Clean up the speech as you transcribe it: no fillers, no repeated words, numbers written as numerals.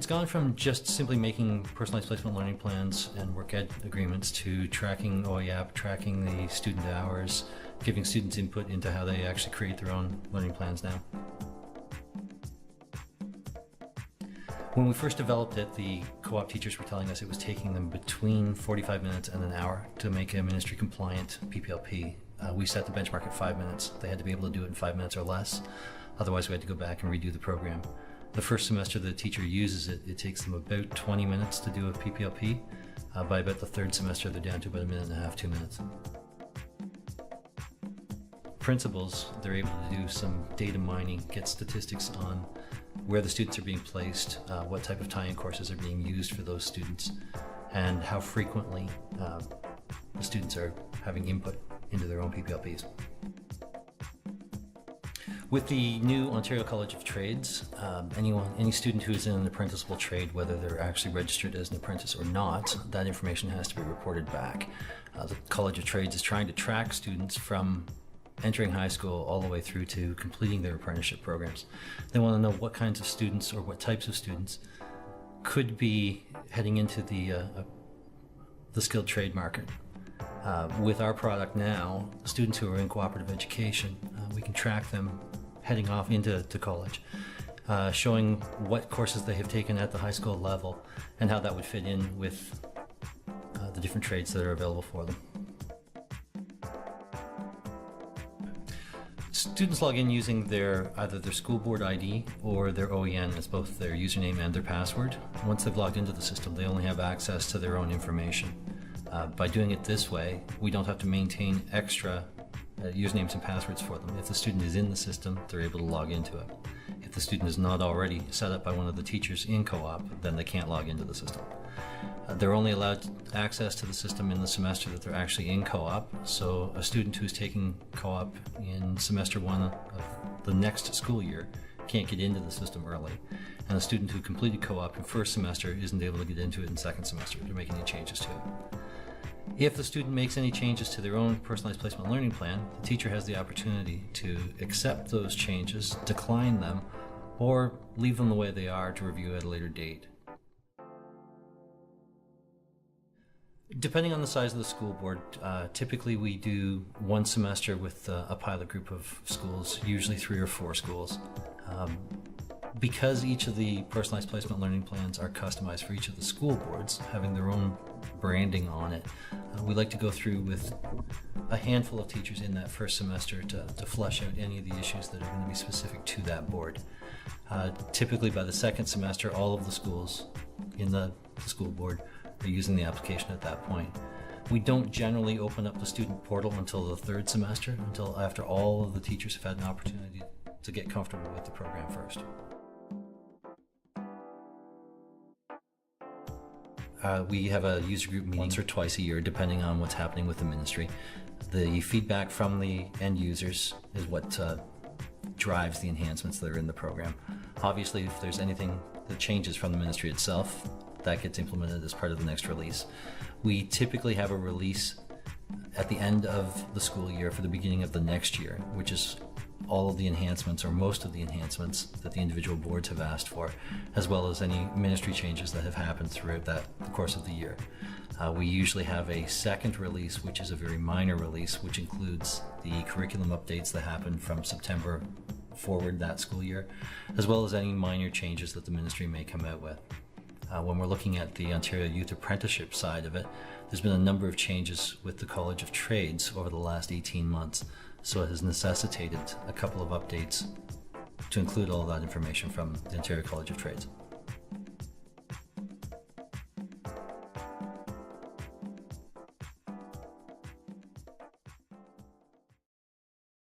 It's gone from just simply making personalized placement learning plans and work ed agreements to tracking OEAP, tracking the student hours, giving students input into how they actually create their own learning plans now. When we first developed it, the co-op teachers were telling us it was taking them between 45 minutes and an hour to make a ministry compliant PPLP. We set the benchmark at 5 minutes. They had to be able to do it in 5 minutes or less. Otherwise, we had to go back and redo the program. The first semester the teacher uses it, it takes them about 20 minutes to do a PPLP. By about the third semester, they're down to about 1.5 minutes, 2 minutes. Principals, they're able to do some data mining, get statistics on where the students are being placed, what type of tie-in courses are being used for those students, and how frequently the students are having input into their own PPLPs. With the new Ontario College of Trades, any student who is in an apprenticeable trade, whether they're actually registered as an apprentice or not, that information has to be reported back. The College of Trades is trying to track students from entering high school all the way through to completing their apprenticeship programs. They want to know what kinds of students or what types of students could be heading into the skilled trade market. With our product now, students who are in cooperative education, we can track them heading off into college, showing what courses they have taken at the high school level and how that would fit in with the different trades that are available for them. Students log in using either their school board ID or their OEN as both their username and their password. Once they've logged into the system, they only have access to their own information. By doing it this way, we don't have to maintain extra usernames and passwords for them. If the student is in the system, they're able to log into it. If the student is not already set up by one of the teachers in co-op, then they can't log into the system. They're only allowed access to the system in the semester that they're actually in co-op. So a student who's taking co-op in semester 1 of the next school year can't get into the system early. And a student who completed co-op in first semester isn't able to get into it in second semester to make any changes to it. If the student makes any changes to their own personalized placement learning plan, the teacher has the opportunity to accept those changes, decline them, or leave them the way they are to review at a later date. Depending on the size of the school board, typically we do one semester with a pilot group of schools, usually 3 or 4 schools. Because each of the personalized placement learning plans are customized for each of the school boards, having their own branding on it, we like to go through with a handful of teachers in that first semester to flesh out any of the issues that are going to be specific to that board. Typically by the second semester, all of the schools in the school board are using the application at that point. We don't generally open up the student portal until the third semester, until after all of the teachers have had an opportunity to get comfortable with the program first. We have a user group meeting once or twice a year, depending on what's happening with the ministry. The feedback from the end users is what drives the enhancements that are in the program. Obviously, if there's anything that changes from the ministry itself, that gets implemented as part of the next release. We typically have a release at the end of the school year for the beginning of the next year, which is all of the enhancements or most of the enhancements that the individual boards have asked for, as well as any ministry changes that have happened throughout the course of the year. We usually have a second release, which is a very minor release, which includes the curriculum updates that happen from September forward that school year, as well as any minor changes that the ministry may come out with. When we're looking at the Ontario Youth Apprenticeship side of it, there's been a number of changes with the College of Trades over the last 18 months, so it has necessitated a couple of updates to include all of that information from the Ontario College of Trades.